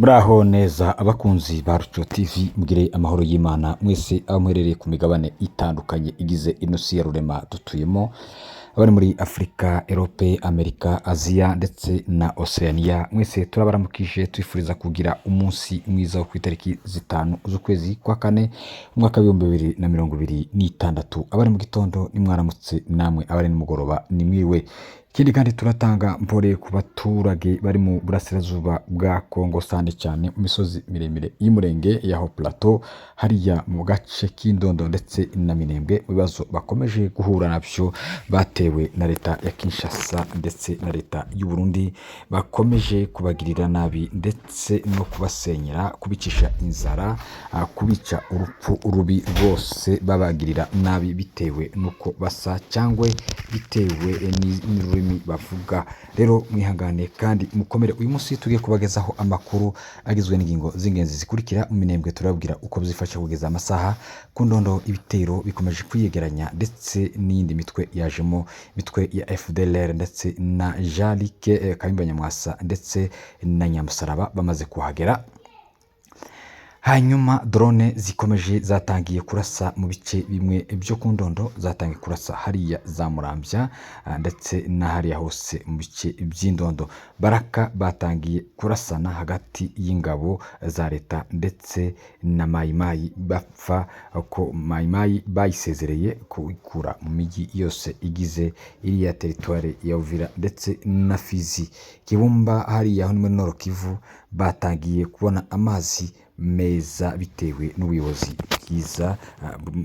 Muraho neza abakunzi ba Ruco TV, mugire amahoro y'Imana mwese aho muherereye ku migabane itandukanye igize ino si ya rurema dutuyemo, abari muri Afurika, Europe, Amerika, Aziya ndetse na Oceania. Mwese turabaramukije twifuriza kugira umunsi mwiza wo ku itariki 5 z'ukwezi kwa kane umwaka wa 2026. Abari mu gitondo nimwaramutse, namwe abari nimugoroba nimwiwe. Ikindi kandi turatanga mpore ku baturage bari mu burasirazuba bwa Kongo, sande cyane mu misozi miremire y'umurenge ya Haut Plateau, hariya mu gace k'Indondo ndetse na Minembwe, mu bibazo bakomeje guhura nabyo batewe na leta ya Kinshasa ndetse na leta y'u Burundi, bakomeje kubagirira nabi ndetse no kubasenyera, kubicisha inzara, kubica urupfu rubi rwose, babagirira nabi bitewe nuko basa cyangwa bitewe n'ururimi bavuga. Rero mwihangane kandi mukomere. Uyu munsi tugiye kubagezaho amakuru agizwe n'ingingo z'ingenzi zikurikira. Mu Minembwe turabwira uko bizifasha kugeza amasaha, ku Ndondo ibitero bikomeje kwiyegeranya ndetse n'iyindi mitwe yajemo, mitwe ya FDLR ndetse na Jalike Kayumba Nyamwasa ndetse na Nyamusaraba bamaze kuhagera. Hanyuma drone zikomeje zatangiye kurasa mu bice bimwe byo ku Ndondo, zatangiye kurasa hariya za Murambya ndetse na hariya hose mu bice by'Indondo. Baraka batangiye kurasana hagati y'ingabo za leta ndetse na Mayimayi, bapfa ko Mayimayi bayisezereye kuyikura mu migi yose igize iriya teritware ya Uvira ndetse na Fizi. Kibumba hariya ho muri Nord Kivu batangiye kubona amazi meza bitewe n'ubuyobozi bwiza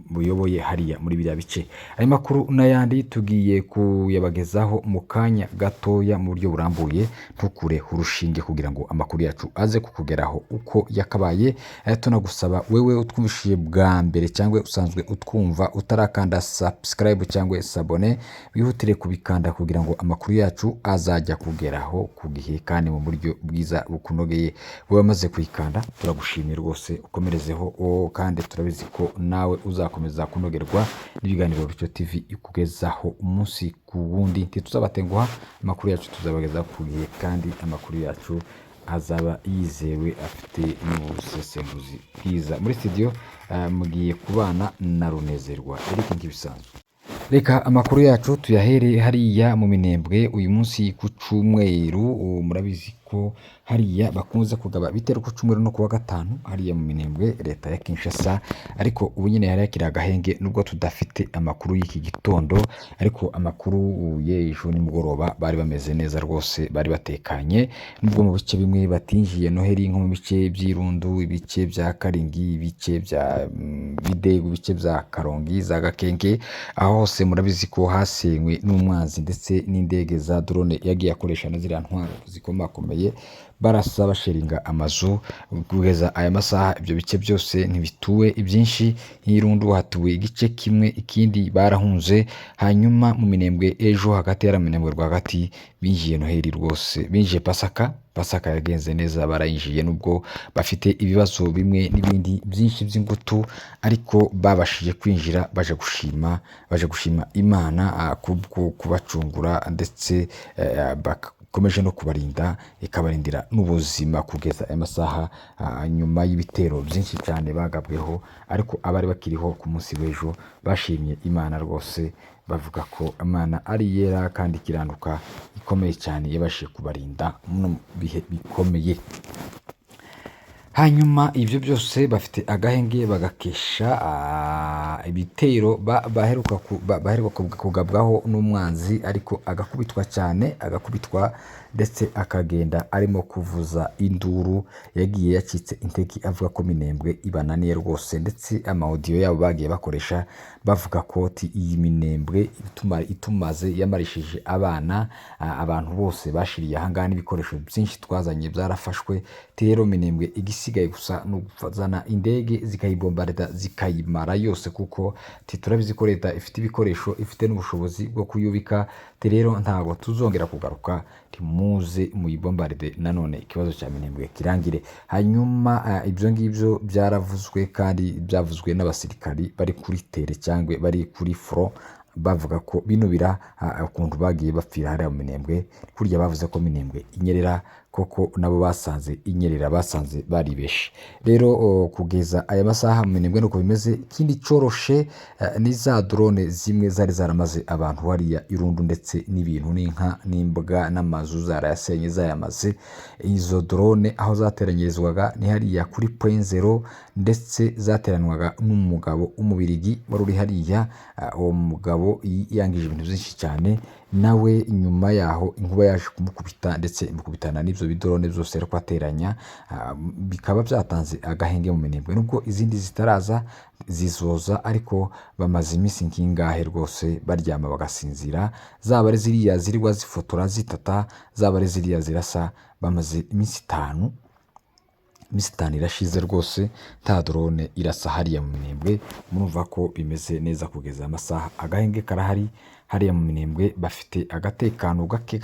buyoboye hariya muri biriya bice. Ayo makuru n'ayandi tugiye kuyabagezaho mu kanya gatoya mu buryo burambuye. Ntukure urushinge kugira ngo amakuru yacu aze kukugeraho uko yakabaye. Tunagusaba wewe utwumvishije bwa mbere cyangwa usanzwe utwumva utarakanda subscribe cyangwa sabone, wihutire kubikanda kugira ngo amakuru yacu azajya kugeraho ku gihe kandi mu buryo bwiza bukunogeye. Wowe wamaze kuyikanda turagushimira rwose, ukomerezeho kandi turabizi ko nawe uzakomeza kunogerwa n'ibiganiro Ruco TV ikugezaho umunsi ku wundi. Ntituzabatenguha, amakuru yacu tuzabagezaho ku gihe kandi amakuru yacu azaba yizewe afite n'ubusesenguzi bwiza. Muri studio mugiye kubana na Runezerwa Eric nk'ibisanzwe. Reka amakuru yacu tuyahere hariya mu Minembwe. Uyu munsi ku Cyumweru murabizi ko hariya bakunze kugaba bitero ku Cyumweru no kuwa gatanu hariya mu Minembwe leta ya Kinshasa, ariko ubu nyine hari yakira agahenge nubwo tudafite amakuru y'iki gitondo, ariko amakuru y'ejo nimugoroba bari bameze neza rwose, bari batekanye, nubwo mu bice bimwe batinjiye Noheli, nko mu bice by'Irundu, ibice bya Karingi, ibice bya Bidego, ibice bya Karongi, za Gakenge, aho hose murabizi ko hasenywe n'umwanzi ndetse n'indege za drone yagiye akoresha na ziriya ntwaro zikomakomeye, barasa basheringa amazu. Kugeza aya masaha ibyo bice byose ntibituwe, ibyinshi nk'Irundu hatuwe igice kimwe, ikindi barahunze. Hanyuma mu Minembwe ejo hagati ya Minembwe rwagati binjiye Noheli rwose, binjiye Pasaka yagenze neza, barayinjiye nubwo bafite ibibazo bimwe n'ibindi byinshi by'ingutu, ariko babashije kwinjira baje gushima Imana kubwo kubacungura ndetse komeje no kubarinda, ikabarindira n'ubuzima kugeza aya masaha, nyuma y'ibitero byinshi cyane bagabweho. Ariko abari bakiriho ku munsi w'ejo bashimye Imana rwose, bavuga ko Imana ari yera kandi ikiranduka ikomeye cyane, yabashije kubarinda mu bihe bikomeye. Hanyuma ibyo byose bafite agahenge bagakesha ibitero baheruka kugabwaho n'umwanzi, ariko agakubitwa cyane, agakubitwa ndetse akagenda arimo kuvuza induru, yagiye yacitse intege avuga ko Minembwe ibananiye rwose, ndetse amaudio yabo bagiye bakoresha bavuga ko iyi Minembwe itumaze yamarishije abana, abantu bose bashiriye ahangaha, n'ibikoresho byinshi twazanye byarafashwe. Rero Minembwe igisigaye gusa no gufazana indege zikayibombarda zikayimara yose, kuko turabizi ko leta ifite ibikoresho, ifite n'ubushobozi bwo kuyubika. Rero ntabwo tuzongera kugaruka, timuze muyibombarde nanone ikibazo cya Minembwe kirangire. Hanyuma ibyo ngibyo byaravuzwe kandi byavuzwe n'abasirikari bari kuri tere cyangwa bari kuri front, bavuga ko binubira ukuntu bagiye bapfira hariya mu Minembwe. Kurya bavuze ko Minembwe inyerera, koko nabo basanze inyerera, basanze baribeshe. Rero kugeza aya masaha mu Minembwe nuko bimeze. Ikindi coroshe ni za drone zimwe zari zaramaze abantu hariya irundu, ndetse n'ibintu n'inka n'imbwa n'amazu zarayasenye zayamaze. Izo drone aho zateranyirizwaga ni hariya kuri point zero, ndetse zateranwaga n'umugabo w'umubirigi wari uri hariya. Uwo mugabo yangije ibintu byinshi cyane, nawe nyuma yaho inkuba yaje kumukubita, ndetse imukubitana n'ibyo bidrone byose ariko ateranya, bikaba byatanze agahenge mu Minembwe. Nubwo izindi zitaraza zizoza, ariko bamaze iminsi nkingahe rwose baryama bagasinzira, zaba ari ziriya zirirwa zifotora zitata, zaba ari ziriya zirasa, bamaze iminsi 5. Iminsi 5 irashize rwose nta drone irasa hariya mu Minembwe. Murumva ko bimeze neza kugeza amasaha. Agahenge karahari hariya mu Minembwe, bafite agatekano gake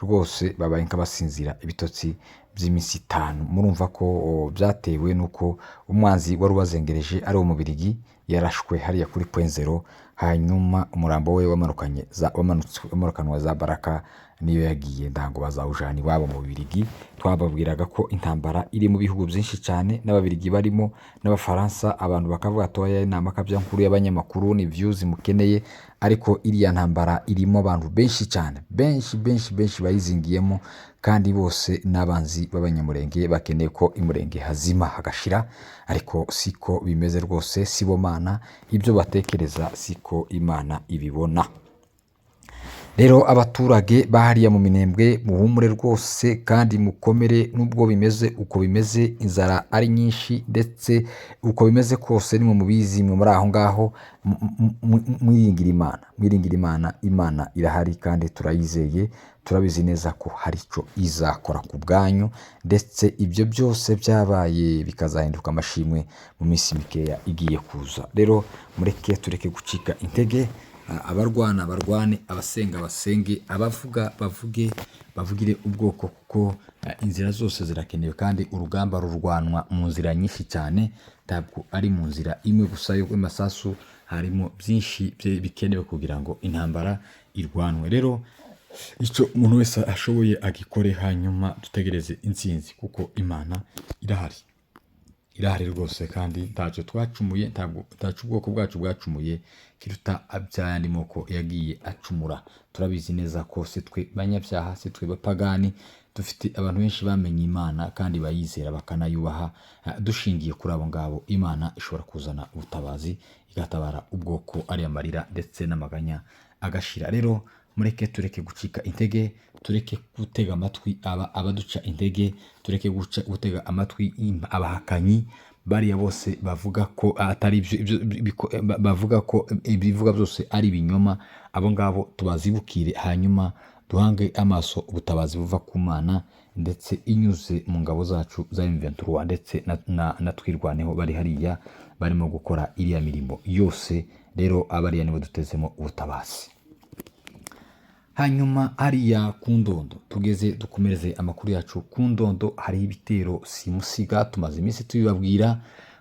rwose, babaye nk'abasinzira ibitotsi by'iminsi 5. Murumva ko byatewe nuko umwanzi wari ubazengereje ari umubirigi yarashwe hariya kuri point zero, hanyuma umurambo we wamanukanwa za Baraka niyo yagiye ndango bazawujana iwabo mu Bibirigi. Twababwiraga ko intambara iri mu bihugu byinshi cyane, n'Ababirigi barimo n'Abafaransa. Abantu bakavuga atoya inama kabya nkuru y'abanyamakuru ni views mukeneye, ariko iriya ntambara irimo abantu benshi cyane, benshi bayizingiyemo, kandi bose n'abanzi b'abanyamurenge bakeneye ko imurenge hazima hagashira. Ariko siko bimeze rwose, sibo mana ibyo batekereza siko Imana ibibona. Rero abaturage bahariya mu Minembwe muhumure rwose kandi mukomere, nubwo bimeze uko bimeze, inzara ari nyinshi, ndetse uko bimeze kose nimwe mubizi, mwe muri aho ngaho mwiringira Imana. Imana irahari kandi turayizeye, turabizi neza ko hari icyo izakora ku bwanyu, ndetse ibyo byose byabaye bikazahinduka amashimwe mu minsi mikeya igiye kuza. Rero mureke tureke gucika intege, abarwana barwane, abasenga basenge, abavuga bavugire ubwoko, kuko inzira zose zirakenewe, kandi urugamba rurwanwa mu nzira nyinshi cyane, ntabwo ari mu nzira imwe gusa y'amasasu. Harimo byinshi bikenewe kugira ngo intambara irwanwe. Rero icyo umuntu wese ashoboye agikore, hanyuma dutegereze intsinzi, kuko Imana irahari rwose, kandi ntacyo twacumuye, ntacyo ubwoko bwacu bwacumuye kiruta abyayandi moko yagiye acumura. Turabizi neza ko si twe banyabyaha, si twe bapagani, dufite abantu benshi bamenye Imana kandi bayizera bakanayubaha. Dushingiye kuri abo ngabo, Imana ishobora kuzana ubutabazi, igatabara ubwoko ari amarira ndetse n'amaganya agashira. Rero mureke tureke gucika intege, tureke gutega amatwi abaduca intege, tureke gutega amatwi abahakanyi bariya bose bavuga ko atari bavuga ko ibivuga byose ari ibinyoma. Abo ngabo tubazibukire, hanyuma duhange amaso ubutabazi buva ku Mana, ndetse inyuze mu ngabo zacu za M23, ndetse na twirwaneho bari hariya barimo gukora iriya mirimo yose. Rero abariya nibo dutezemo ubutabazi. Hanyuma hariya ku Ndondo tugeze, dukomereze amakuru yacu ku Ndondo. Hari ibitero simusiga, tumaze iminsi tubibabwira,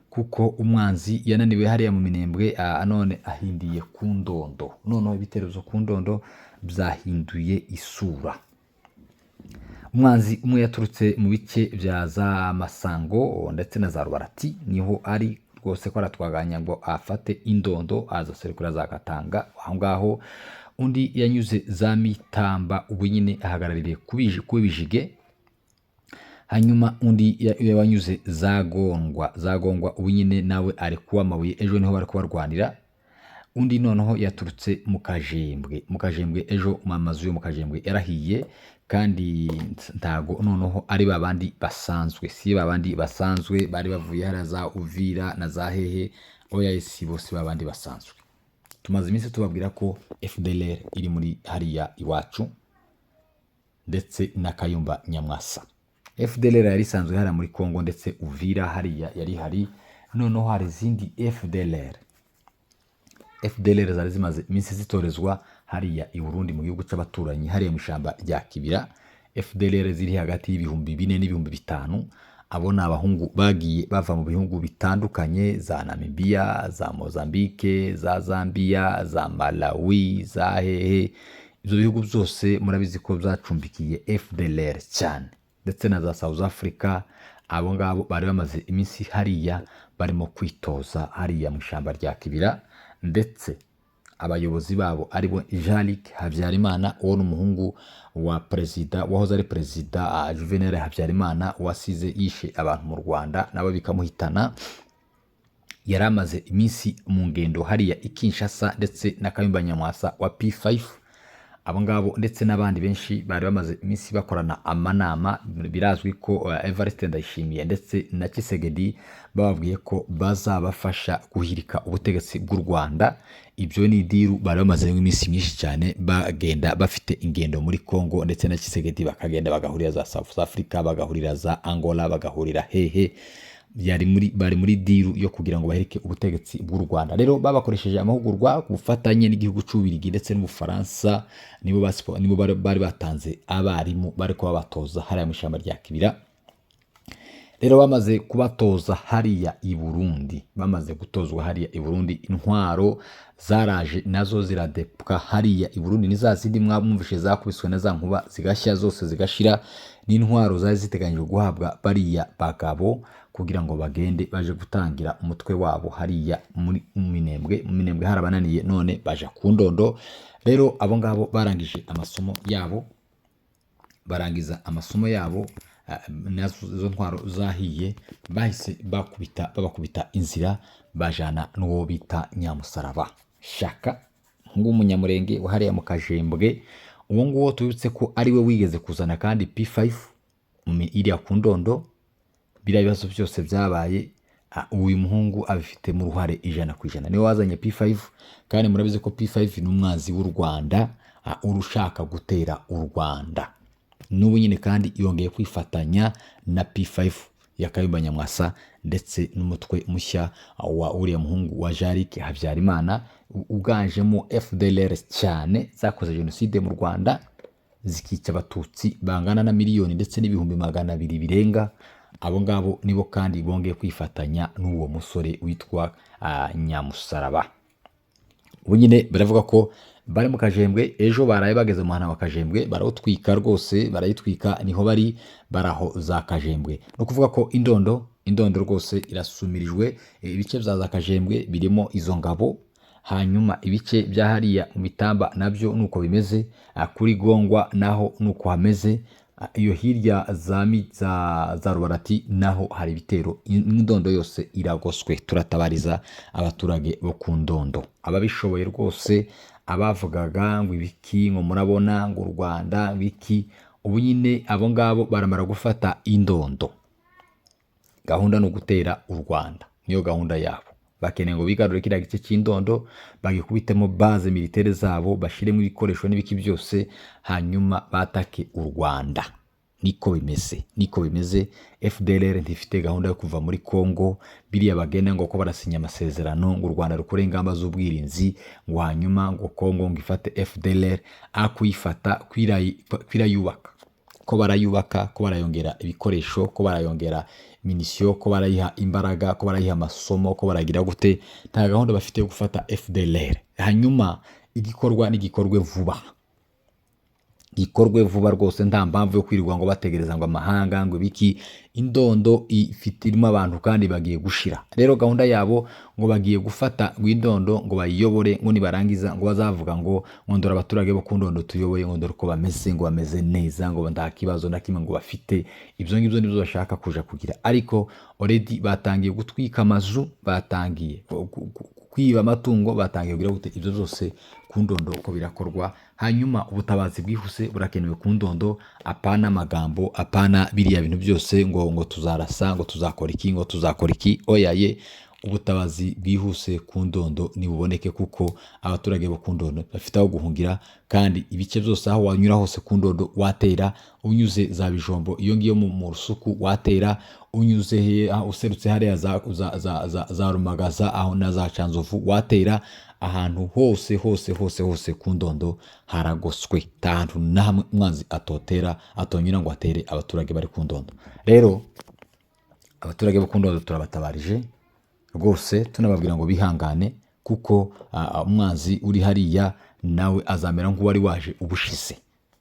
kuko umwanzi yananiwe hariya mu Minembwe, none ahindiye ku Ndondo. Noneho ibitero byo ku Ndondo byahinduye isura. Umwanzi umwe yaturutse mu bice bya za Masango ndetse na za Rubarati, niho ari rwose ko aratwaganya ngo afate Indondo, azaserekura za Katanga aho ngaho. Undi yanyuze za Mitamba, ubu nyine ahagarariye kubijige. Hanyuma undi yanyuze zagongwa, ubu nyine nawe ari kuwa mabuye, ejo niho bari kubarwanira. Undi noneho yaturutse mu Kajembwe, ejo amazu yo mu Kajembwe yarahiye, kandi ntago noneho ari babandi basanzwe, si babandi basanzwe bari bavuye hara za Uvira na za hehe, oya si bose babandi basanzwe. Tumaze iminsi tubabwira ko FDLR iri muri hariya iwacu, ndetse na Kayumba Nyamwasa. FDLR yari isanzwe hariya muri Kongo, ndetse Uvira hariya yari hari. Noneho hari izindi FDLR zari zimaze iminsi zitorezwa hariya i Burundi, mu gihugu cy'abaturanyi hariya mu ishyamba rya Kibira. FDLR ziri hagati y'ibihumbi 4 n'ibihumbi 5. Abo ni abahungu bagiye bava mu bihugu bitandukanye, za Namibia, za Mozambique, za Zambia, za Malawi, za hehe. ibyo bihugu byose murabizi ko byacumbikiye FDLR cyane, ndetse na za South Africa. Abo ngabo bari bamaze iminsi hariya barimo kwitoza hariya mu ishyamba rya Kibira, ndetse abayobozi babo aribo Jean-Luc Habyarimana, uwo n'umuhungu wa perezida wahoze ari perezida Juvenal Habyarimana wasize yishe abantu mu Rwanda nabo bikamuhitana. Yari amaze iminsi mu ngendo hariya i Kinshasa, ndetse na Kayumba Nyamwasa wa P5. Abo ngabo ndetse n'abandi benshi bari bamaze iminsi bakorana amanama. Birazwi ko Evariste Ndayishimiye ndetse na Tshisekedi bababwiye ko bazabafasha guhirika ubutegetsi bw'u Rwanda. Ibyo ni diru bari bamaze iminsi myinshi cyane bagenda bafite ingendo muri Congo, ndetse na Tshisekedi bakagenda bagahurira za South Africa, bagahurira za Angola, bagahurira hehe. Bari muri diru yo kugira ngo bahirike ubutegetsi bw'u Rwanda. Rero babakoresheje amahugurwa ku bufatanye n'igihugu cy'Ububiligi ndetse n'Ubufaransa, nibo bari batanze abarimu bari kubatoza hariya mu ishyamba rya Kibira. Rero bamaze kubatoza hariya i Burundi, bamaze gutozwa hariya i Burundi, intwaro zaraje nazo ziradepka hariya i Burundi. Ni za zindi mwumvishe zakubiswe na za nkuba zigashya zose zigashira. N'intwaro zari ziteganyijwe guhabwa bariya bagabo kugira ngo bagende baje gutangira umutwe wabo hariya muri Minembwe harabananiye, none baje ku Ndondo. Rero abo ngabo barangije amasomo yabo, barangiza amasomo yabo, nazo ntwaro zahiye, bahise babakubita inzira, bajana n'uwo bita Nyamusaraba Shaka nk'umunyamurenge wahariya mu Kajembwe. Uwo nguwo tubitse ko ari we wigeze kuzana kandi P5 iriya ku Ndondo. Biriya bibazo byose byabaye, uyu muhungu abifite mu ruhare 100%. Niwe wazanye P5, kandi murabize ko P5 ni umwanzi w'u Rwanda, urushaka gutera u Rwanda. N'ubu nyine kandi yongeye kwifatanya na P5 ya Kayumba Nyamwasa, ndetse n'umutwe mushya wa uriya muhungu wa Jean-Luc Habyarimana, uganjemo FDLR cyane, zakoze jenoside mu Rwanda zikica abatutsi bangana na miliyoni ndetse n'ibihumbi 200 birenga. Abo ngabo nibo kandi bongeye kwifatanya n'uwo musore witwa Nyamusaraba. Ubu nyine baravuga ko bari mu Kajembwe, ejo baraye bageze mu hana wa Kajembwe, barawutwika rwose, barayitwika, niho bari baraho za Kajembwe. No kuvuga ko Indondo rwose irasumirijwe. Ibice bya za Kajembwe birimo izo ngabo, hanyuma ibice bya hariya mu Mitamba nabyo nuko bimeze, kuri Gongwa naho nuko hameze. Iyo hirya za Rubarati naho hari ibitero. Indondo yose iragoswe. Turatabariza abaturage bo ku Ndondo, ababishoboye rwose, abavugaga ngo ibiki ngo murabona ngo u Rwanda wiki. Ubu nyine abo ngabo baramara gufata Indondo. Gahunda no gutera u Rwanda, niyo gahunda yabo. Bakeneye ngo bigarure kiriya gice cy'Indondo, bagikubitemo base militaire zabo, bashiremo ibikoresho n'ibiki byose, hanyuma batake u Rwanda. Niko bimeze. FDLR ntifite gahunda yo kuva muri Congo. Biriya bagenda ngo ko barasinya amasezerano ngo u Rwanda rukore ingamba z'ubwirinzi, ngo hanyuma ngo Congo ngo ifate FDLR, akuyifata kwirayubaka, ko barayubaka, ko barayongera ibikoresho, ko barayongera minisio, ko barayiha imbaraga, ko barayiha amasomo, ko baragira gute. Nta gahunda bafite yo gufata FDLR. Hanyuma igikorwe vuba rwose, nta mpamvu yo kwirirwa ngo bategereza ngo amahanga ngo biki. Indondo irimo abantu kandi bagiye gushira. Rero gahunda yabo ngo bagiye gufata Indondo ngo bayiyobore, ngo nibarangiza ngo bazavuga ngo ndora abaturage bo ku Ndondo tuyoboye, ngo ndora uko bameze, ngo bameze neza, ngo nta kibazo na kimwe ngo bafite. Ibyo ngibyo nibyo bashaka kuja kugira. Ariko already batangiye gutwika amazu, batangiye kwiba amatungo, batangiye kugira gute. Ibyo byose ku Ndondo uko birakorwa. Hanyuma ubutabazi bwihuse burakenewe ku Ndondo, apana amagambo, apana biriya bintu byose ngo tuzarasa, ngo tuzakora iki. Oyaye, ubutabazi bwihuse ku Ndondo nibuboneke, kuko abaturage bo ku Ndondo bafite aho guhungira, kandi ibice byose aho wanyura hose ku Ndondo watera. Unyuze za Bijombo iyo ngiyo mu Rusuku watera, unyuze userutse hariya za Rumagaza aho na za Canzovu watera. Ahantu hose ku Ndondo haragoswe, nta hantu nahamwe umwanzi atonyura ngo atere abaturage bari ku Ndondo. Rero abaturage bo ku Ndondo turabatabarije rwose, tunababwira ngo bihangane, kuko umwanzi uri hariya nawe azamera nk'uwari waje ubushize.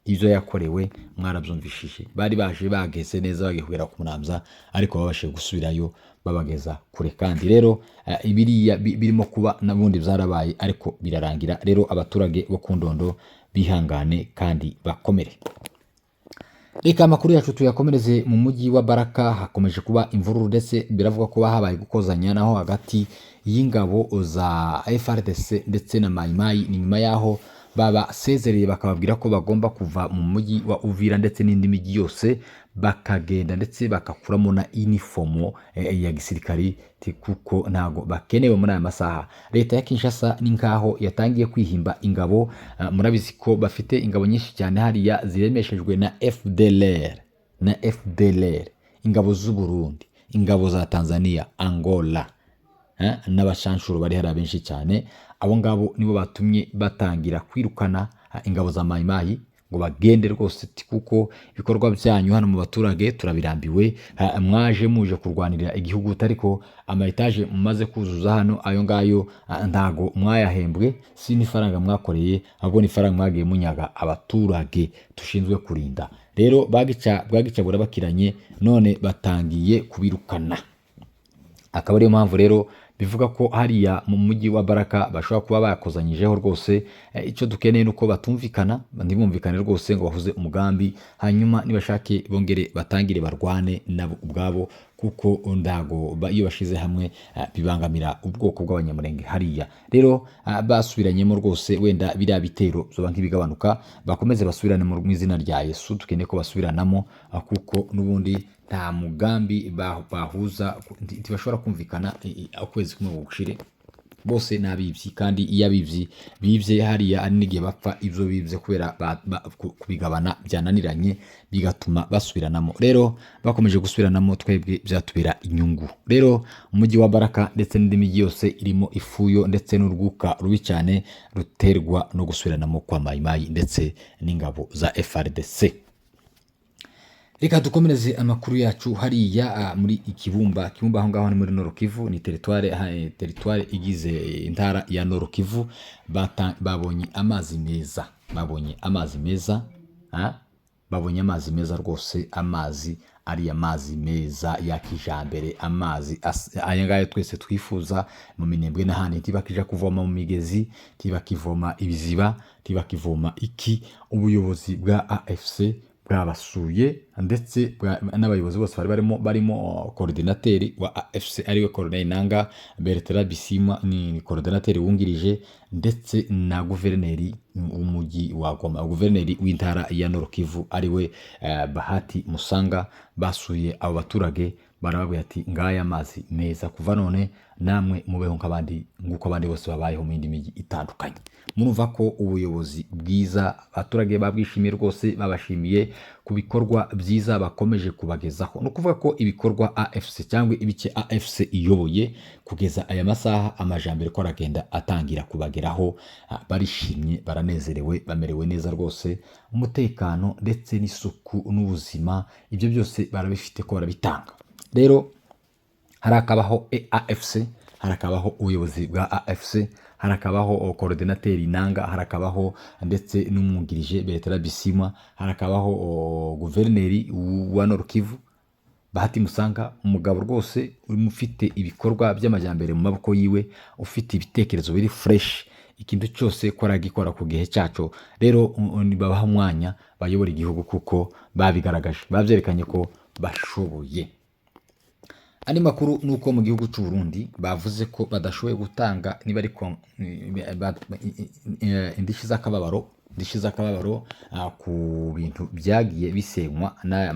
Ibyo yakorewe mwarabyumvishije, bari baje bageze neza bagiye kugera ku Muramvya, ariko babashije gusubirayo babageza kure. Kandi rero ibiriya birimo kuba nabundi byarabaye ariko birarangira. Rero abaturage bo ku Ndondo bihangane kandi bakomere. Reka amakuru yacu tuyakomereze mu mujyi wa Baraka. Hakomeje kuba imvururu ndetse biravuga ko habaye gukozanya naho hagati y'ingabo za FARDC ndetse na Mai Mai. Ni nyuma yaho babasezereye bakababwira ko bagomba kuva mu mujyi wa Uvira ndetse n'indi mijyi yose bakagenda ndetse bakakuramo na uniform ya gisirikari kuko ntago bakenewe muri aya masaha. Leta ya Kinshasa ni nkaho yatangiye kwihimba ingabo. Murabizi ko bafite ingabo nyinshi cyane hariya ziremeshejwe na FDLR, ingabo z'u Burundi, ingabo za Tanzania, Angola n'abashanshuro bari hari benshi cyane. Abo ngabo nibo batumye batangira kwirukana ingabo za Mai Mai ngo bagende rwose, kuko ibikorwa byanyu hano mu baturage turabirambiwe. Mwaje muje kurwanirira igihugu, ariko ama etage mumaze kuzuza hano ayo ngayo ntago mwayahembwe, si n'ifaranga mwakoreye, ahubwo ni faranga mwagiye munyaga abaturage tushinzwe kurinda. Rero bwagica burabakiranye, none batangiye kubirukana. Akaba ariyo mpamvu rero bivuga ko hariya mu mujyi wa Baraka bashobora kuba bakozanyijeho rwose. Icyo dukeneye nuko batumvikana, ntibumvikane rwose ngo bahuze umugambi, hanyuma nibashake bongere batangire barwane nabo ubwabo, kuko ndago iyo bashize hamwe bibangamira ubwoko bw'abanyamurenge hariya. Rero basubiranyemo rwose, wenda biriya bitero zoba nk'ibigabanuka, bakomeze basubirane mu izina rya Yesu. Dukeneye ko basubiranamo, kuko nubundi nta mugambi bahuza, ntibashobora kumvikana ukwezi kumwe gushire. Bose nabibyi, kandi iyo abibyi bibye hariya ari n'igihe bapfa ibyo bibye kubera kubigabana byananiranye, bigatuma basubiranamo. Rero bakomeje gusubiranamo, twebwe byatubera inyungu. Rero umujyi wa Baraka ndetse n'indi mijyi yose irimo ifuyo ndetse n'urwuka rubi cyane ruterwa no gusubiranamo kwa Mai Mai ndetse n'ingabo za FARDC. Reka dukomereze amakuru yacu hariya muri Kibumba. Kibumba aho ngaho ni muri Nord Kivu, ni territoire igize intara ya Nord Kivu. Babonye amazi meza, babonye amazi meza rwose. Amazi ari amazi meza ya kijambere, amazi aya ngayo twese twifuza mu Minembwe n'ahandi. Ntibakija kuvoma mu migezi, ntibakivoma ibiziba, ntibakivoma iki. Ubuyobozi bwa AFC bwabasuye ndetse n'abayobozi bose barimo coordinateur wa AFC ariwe Colonel Nanga Bertrand Bisimwa, ni coordinateur wungirije, ndetse na guverineri w'umujyi wa Goma, guverineri w'intara ya Nord Kivu ariwe Bahati Musanga. Basuye abo baturage barababwira ati ngaya amazi meza, kuva none namwe mubeho nk'uko abandi bose babayeho mu yindi mijyi itandukanye. Murumva ko ubuyobozi bwiza abaturage babwishimiye rwose, babashimiye ku bikorwa byiza bakomeje kubagezaho. No kuvuga ko ibikorwa AFC cyangwa ibice AFC iyoboye kugeza aya masaha, amajambere ko aragenda atangira kubageraho. Barishimye, baranezerewe, bamerewe neza rwose. Umutekano ndetse n'isuku n'ubuzima, ibyo byose barabifite ko barabitanga. Rero harakabaho AFC, harakabaho ubuyobozi bwa AFC, harakabaho coordinateur Nanga, harakabaho ndetse n'umwungirije Bertrand Bisimwa, harakabaho guverineri wa Nord Kivu Bahati Musanga, umugabo rwose ufite ibikorwa by'amajyambere mu maboko yiwe, ufite ibitekerezo biri fresh, ikintu cyose koragikora ku gihe cyaco. Rero babaha umwanya bayobora igihugu, kuko babigaragaje, bavyerekanye ko bashoboye. Andi makuru nuko mu gihugu cy'u Burundi bavuze ko badashoboye gutanga niba ariko indishyi z'akababaro ku bintu byagiye bisenywa na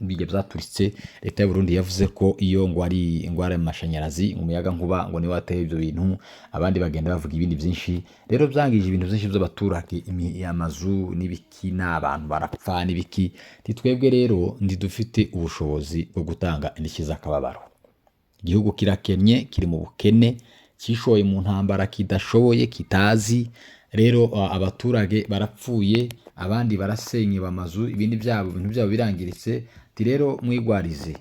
bijya byaturitse. Leta y'u Burundi yavuze ko iyo ngo ari ingwara y'amashanyarazi, umuyaga nkuba ngo ni wateye ibyo bintu, abandi bagenda bavuga ibindi byinshi. Rero byangije ibintu byinshi by'abaturage, amazu n'ibiki, n'abantu barapfa n'ibiki. Twebwe rero dufite ubushobozi bwo gutanga indishyi z'akababaro. Igihugu kirakennye, kiri mu bukene, kishoye mu ntambara, kidashoboye, kitazi. Rero abaturage barapfuye, abandi barasenye bamazu, ibintu byabo birangiritse. Rero mwigwarize,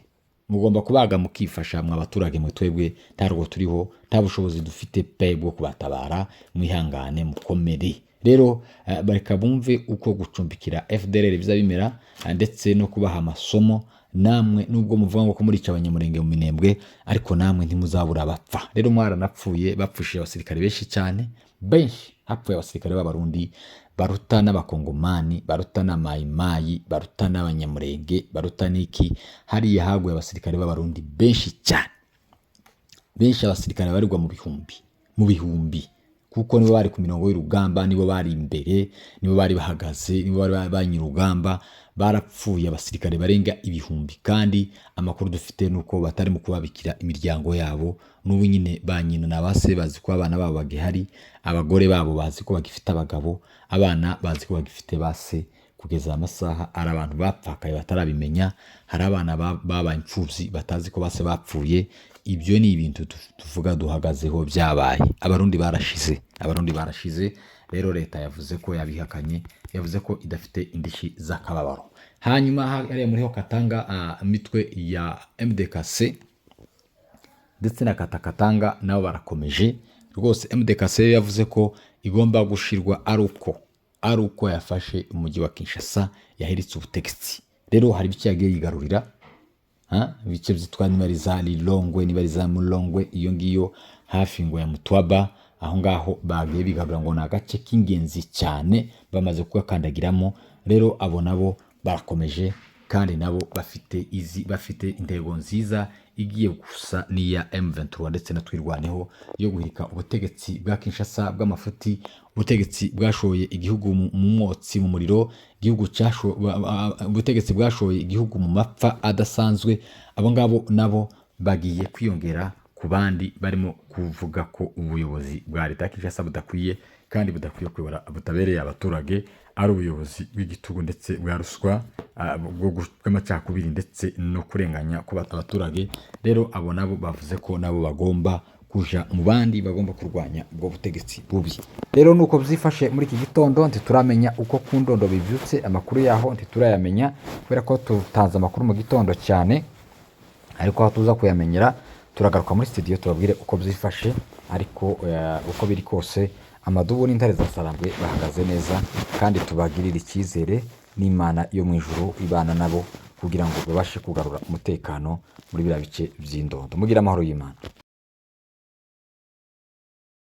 mugomba kubaga mukifasha mwa baturage mwe twebwe ntarwo turiho nta bushobozi dufite pe bwo kubatabara mwihangane mukomere rero bareka bumve uko gucumbikira FDLR biza bimera ndetse no kubaha amasomo namwe nubwo muvuga ngo ko murica abanyamurenge mu Minembwe ariko namwe ntimuzabura bapfa rero mwaranapfuye bapfushije abasirikare benshi cyane benshi hapfuye abasirikare b'abarundi baruta n'abakongomani baruta n'amayimayi baruta n'abanyamurenge baruta n'iki hariya haguye abasirikare b'abarundi benshi cyane benshi abasirikare barirwa mu bihumbi kuko nibo bari ku mirongo y'urugamba nibo bari imbere nibo bari bahagaze nibo bari banyurugamba barapfuye abasirikare barenga ibihumbi kandi amakuru dufite nuko batari mu kubabikira imiryango yabo n'ubu nyine banyina nabase bazi ko abana babo bagihari abagore babo bazi ko bagifite abagabo abana bazi ko bagifite base kugeza amasaha ari abantu bapfakaye batarabimenya hari abana babaye imfubyi batazi ko base bapfuye ibyo ni ibintu tuvuga duhagazeho byabaye abarundi barashize rero leta yavuze ko yabihakanye yavuze ko idafite indishi z'akababaro hanyuma hariya muriho Katanga mitwe ya MDKC ndetse na Katanga nabo barakomeje rwose MDKC yavuze ko igomba gushirwa ari uko yafashe umujyi wa Kinshasa yahiritse ubutegetsi rero hari biki yagiye yigarurira bice byitwa nimari za Lilongwe nimari za Mulongwe iyo ngiyo hafi ngo ya Mutwaba aho ngaho bagiye bigarura ngo nagace k'ingenzi cyane bamaze kugakandagiramo rero abo nabo barakomeje kandi nabo bafite intego nziza igiye gusa niya M23 ndetse na twirwaneho yo guhirika ubutegetsi bwa Kinshasa bw'amafuti ubutegetsi bwashoye igihugu mu mwotsi mu muriro ubutegetsi bwashoye igihugu mu mapfa adasanzwe abo ngabo nabo bagiye kwiyongera ku bandi barimo kuvuga ko ubuyobozi bwa leta Kinshasa budakwiye kandi budakwiye kuyobora butabereye abaturage ari ubuyobozi bw'igitugu ndetse bwa ruswa bw'amacakubiri ndetse no kurenganya ku abaturage rero abo nabo bavuze ko nabo bagomba kuja mu bandi bagomba kurwanya ubwo butegetsi bubi rero nuko byifashe muri iki gitondo ntituramenya uko kundondo bivyutse amakuru yaho ntiturayamenya kubera ko tutanze amakuru mu gitondo cyane ariko aho tuza kuyamenyera turagaruka muri studio tubabwire uko byifashe ariko uko biri kose amadubu n'intare za Sarambwe bahagaze neza kandi tubagirira icyizere n'Imana yo mu ijuru ibana nabo kugira ngo babashe kugarura umutekano muri biriya bice by'indondo mugira amahoro y'Imana.